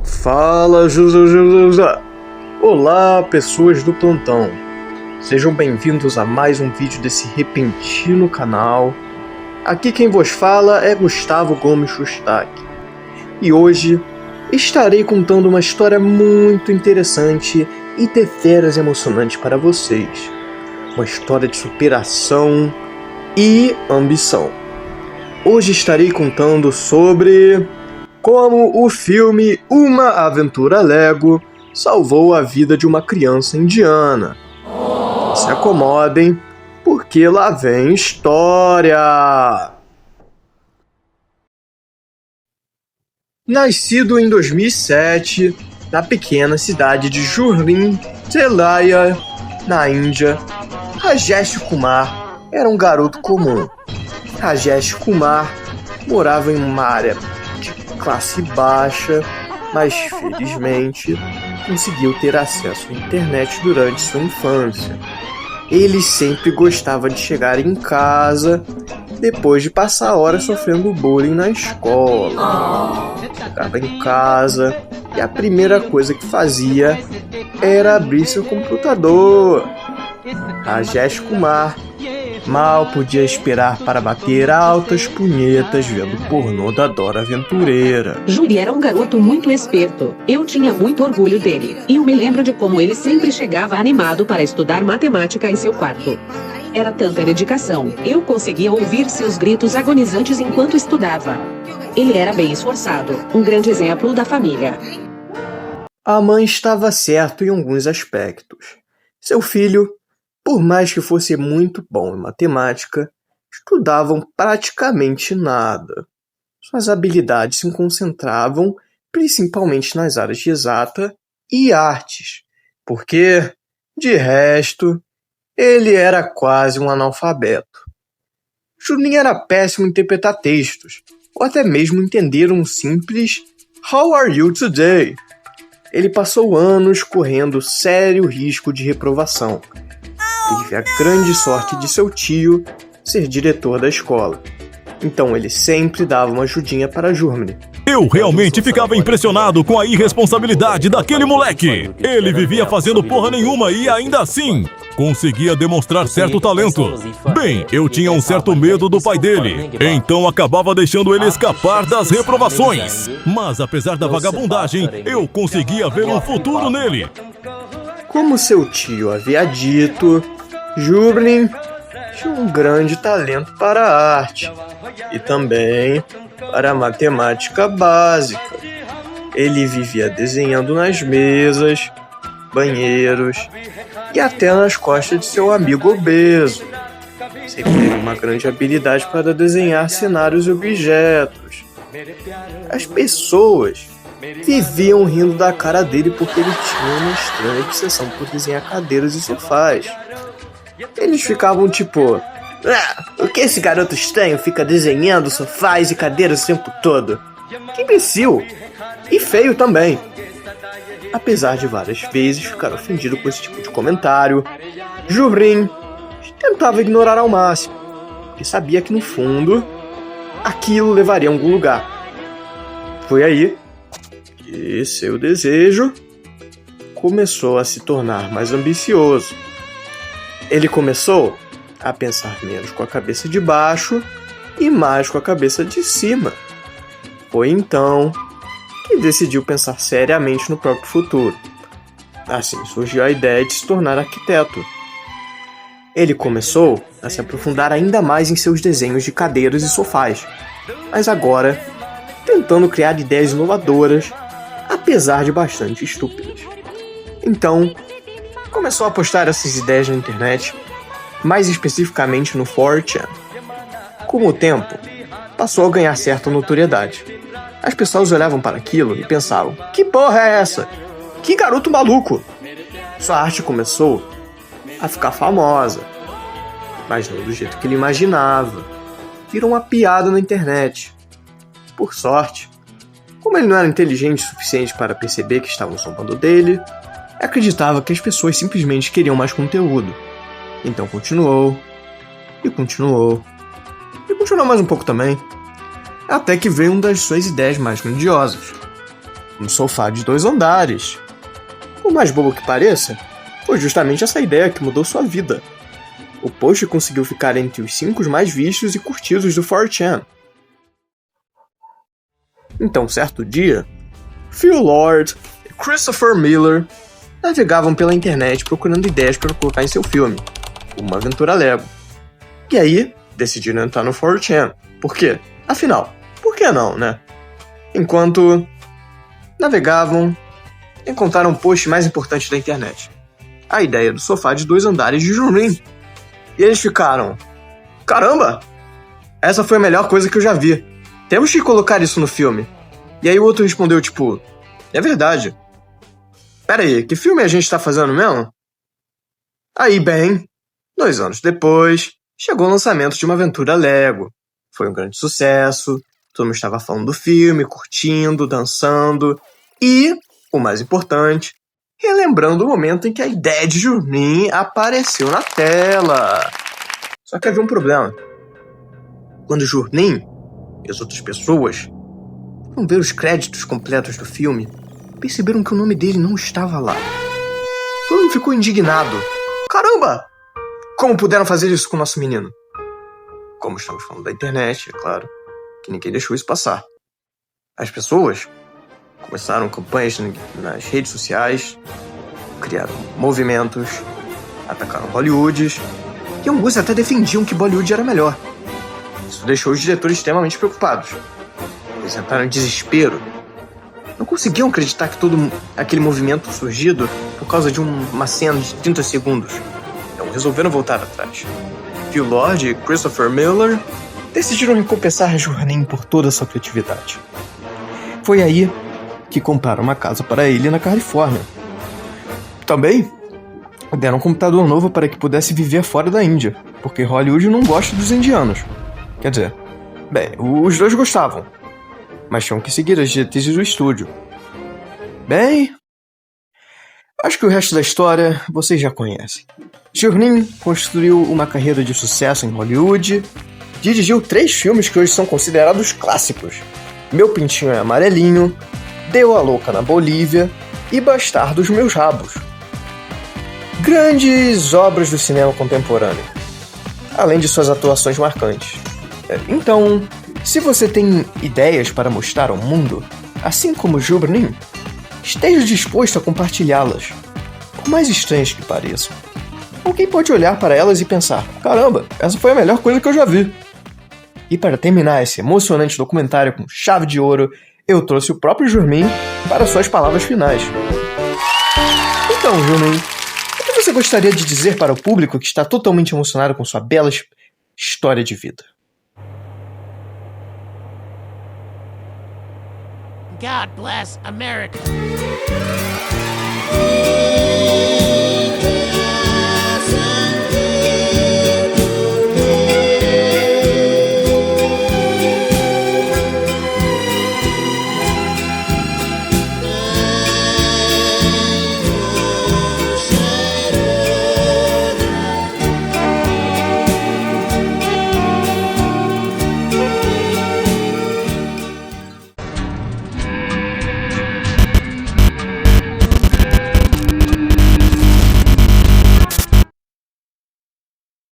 Fala, Olá, pessoas do plantão. Sejam bem-vindos a mais um vídeo desse repentino canal. Aqui quem vos fala é Gustavo Gomes Shustak. E hoje estarei contando uma história muito interessante e deveras emocionante para vocês. Uma história de superação e ambição. Hoje estarei contando sobre como o filme Uma Aventura Lego salvou a vida de uma criança indiana. Se acomodem, porque lá vem história! Nascido em 2007, na pequena cidade de Jurlin, Telaya, na Índia, Rajesh Kumar era um garoto comum. Rajesh Kumar morava em uma área de classe baixa, mas felizmente conseguiu ter acesso à internet durante sua infância. Ele sempre gostava de chegar em casa depois de passar horas sofrendo bullying na escola. Chegava em casa e a primeira coisa que fazia era abrir seu computador. Rajesh Kumar mal podia esperar para bater altas punhetas vendo pornô da Dora Aventureira. Júlio era um garoto muito esperto. Eu tinha muito orgulho dele. E eu me lembro de como ele sempre chegava animado para estudar matemática em seu quarto. Era tanta dedicação. Eu conseguia ouvir seus gritos agonizantes enquanto estudava. Ele era bem esforçado. Um grande exemplo da família. A mãe estava certa em alguns aspectos. Seu filho, por mais que fosse muito bom em matemática, estudavam praticamente nada. Suas habilidades se concentravam principalmente nas áreas de exata e artes, porque, de resto, ele era quase um analfabeto. Juninho era péssimo em interpretar textos, ou até mesmo entender um simples "How are you today?". Ele passou anos correndo sério risco de reprovação. Teve a grande sorte de seu tio ser diretor da escola. Então ele sempre dava uma ajudinha para a Jurmini. Eu realmente ficava impressionado com a irresponsabilidade daquele moleque. Ele vivia fazendo porra nenhuma e ainda assim conseguia demonstrar certo talento. Bem, eu tinha um certo medo do pai dele, então acabava deixando ele escapar das reprovações. Mas apesar da vagabundagem, eu conseguia ver um futuro nele. Como seu tio havia dito, Jurlin tinha um grande talento para a arte e também para a matemática básica. Ele vivia desenhando nas mesas, banheiros e até nas costas de seu amigo obeso. Sempre teve uma grande habilidade para desenhar cenários e objetos. As pessoas viviam rindo da cara dele porque ele tinha uma estranha obsessão por desenhar cadeiras e sofás. Eles ficavam tipo: o que esse garoto estranho fica desenhando sofás e cadeiras o tempo todo? Que imbecil! E feio também. Apesar de várias vezes ficar ofendido com esse tipo de comentário, Jurlin tentava ignorar ao máximo, porque sabia que no fundo aquilo levaria a algum lugar. Foi aí que seu desejo começou a se tornar mais ambicioso. Ele começou a pensar menos com a cabeça de baixo e mais com a cabeça de cima. Foi então que decidiu pensar seriamente no próprio futuro. Assim surgiu a ideia de se tornar arquiteto. Ele começou a se aprofundar ainda mais em seus desenhos de cadeiras e sofás, mas agora tentando criar ideias inovadoras, apesar de bastante estúpidas. Então, começou a postar essas ideias na internet, mais especificamente no 4chan. Com o tempo, passou a ganhar certa notoriedade. As pessoas olhavam para aquilo e pensavam: que porra é essa? Que garoto maluco! Sua arte começou a ficar famosa, mas não do jeito que ele imaginava. Virou uma piada na internet. Por sorte, como ele não era inteligente o suficiente para perceber que estavam zombando dele, acreditava que as pessoas simplesmente queriam mais conteúdo. Então continuou, e continuou, e continuou mais um pouco também, até que veio uma das suas ideias mais grandiosas. um sofá de 2 andares. Por mais bobo que pareça, foi justamente essa ideia que mudou sua vida. O post conseguiu ficar entre os 5 mais vistos e curtidos do 4chan. Então, certo dia, Phil Lord e Christopher Miller navegavam pela internet procurando ideias para colocar em seu filme, Uma Aventura Lego. E aí, decidiram entrar no 4chan. Por quê? Afinal, por que não, né? Enquanto navegavam, encontraram o post mais importante da internet. A ideia do sofá de 2 andares de Jurmin. E eles ficaram: caramba! Essa foi a melhor coisa que eu já vi. Temos que colocar isso no filme. E aí o outro respondeu tipo: é verdade. Pera aí, que filme a gente tá fazendo mesmo? Aí, bem, 2 anos depois, chegou o lançamento de Uma Aventura Lego. Foi um grande sucesso, todo mundo estava falando do filme, curtindo, dançando e, o mais importante, relembrando o momento em que a ideia de Jurmin apareceu na tela. Só que havia um problema. Quando Jurmin e as outras pessoas foram ver os créditos completos do filme, perceberam que o nome dele não estava lá. Todo mundo ficou indignado. Caramba! Como puderam fazer isso com o nosso menino? Como estamos falando da internet, é claro, que ninguém deixou isso passar. As pessoas começaram campanhas nas redes sociais, criaram movimentos, atacaram Hollywoods, e alguns até defendiam que Bollywood era melhor. Isso deixou os diretores extremamente preocupados. Eles entraram em desespero. Não conseguiam acreditar que todo aquele movimento surgido por causa de uma cena de 30 segundos. Então resolveram voltar atrás. Phil Lord e Christopher Miller decidiram recompensar Jurmin por toda a sua criatividade. Foi aí que compraram uma casa para ele na Califórnia. Também deram um computador novo para que pudesse viver fora da Índia, porque Hollywood não gosta dos indianos. Quer dizer, bem, os dois gostavam, mas tinham que seguir as diretrizes do estúdio. Bem, acho que o resto da história vocês já conhecem. Jurmin construiu uma carreira de sucesso em Hollywood, dirigiu 3 filmes que hoje são considerados clássicos: Meu Pintinho é Amarelinho, Deu a Louca na Bolívia e Bastardos Meus Rabos. Grandes obras do cinema contemporâneo, além de suas atuações marcantes. Então, se você tem ideias para mostrar ao mundo, assim como Jurmin, esteja disposto a compartilhá-las, por mais estranhas que pareçam. Alguém pode olhar para elas e pensar: caramba, essa foi a melhor coisa que eu já vi. E para terminar esse emocionante documentário com chave de ouro, eu trouxe o próprio Jurmin para suas palavras finais. Então, Jurmin, o que você gostaria de dizer para o público que está totalmente emocionado com sua bela história de vida? God bless America.